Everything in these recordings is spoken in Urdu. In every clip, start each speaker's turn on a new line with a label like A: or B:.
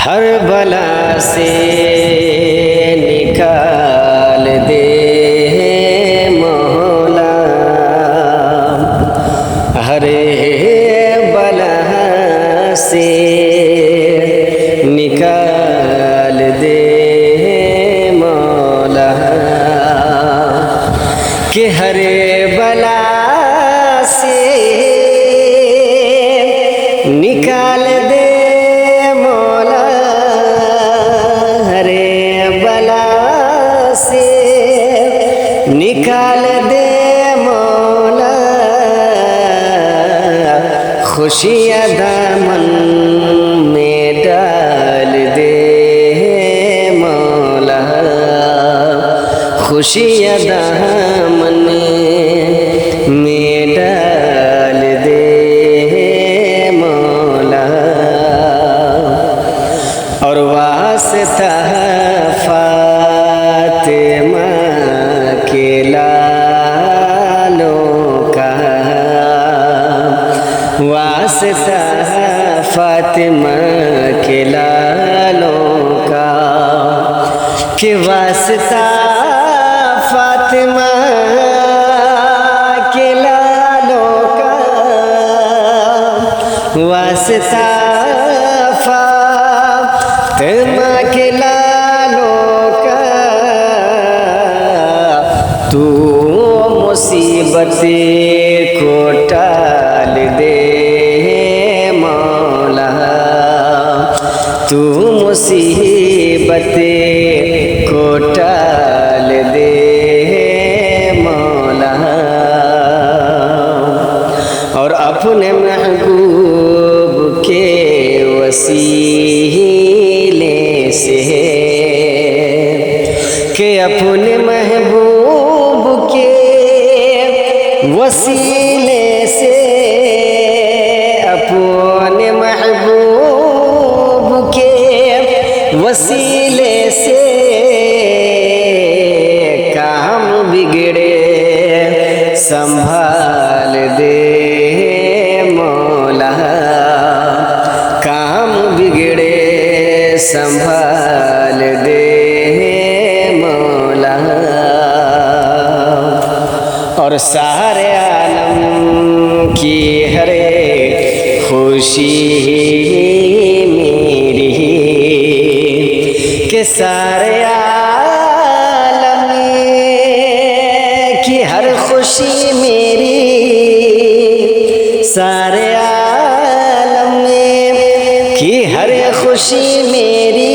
A: ہر بلا سے نکال دے مولا، ہر بلا سے نکال دے مولا، کہ ہر بلا سے نکال دے مولا، ہر بلا سے نکال دے مولا، خوشیاں دامن میں ڈال دے مولا، خوشیاں دامن میں ڈال دے مولا، اور واسطہ فاطمہ کے لالوں کا، واسطہ فاطمہ کے لالوں کا، کہ واسطہ فاطمہ کے لالوں کا، واسطہ فاطمہ کے لالوں کا، تو مصیبت کو ٹال دے مولا، تو مصیبت کو ٹال دے مولا، اور اپنے محبوب کے وسیلے سے، کہ اپنے محبوب کے وسیلے سے، اپنے محبوب کے وسیلے سے، کام بگڑے سنبھال دے مولا، کام بگڑے سنبھال دے مولا، اور سارے عالم کی ہر خوشی میری، کہ سارے عالم کی ہر خوشی میری، سارے عالم کی ہر خوشی میری،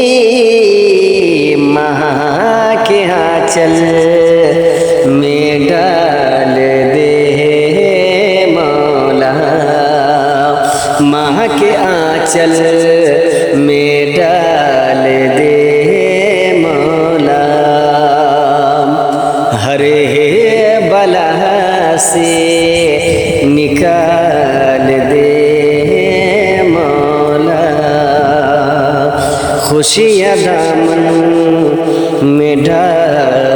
A: ماں کے آنچل میں ڈال دے مولا، ماں کے آنچل میں ڈال دے مولا، ہر بلا سے نکال دے مولا، خوشیاں دامن میں ڈال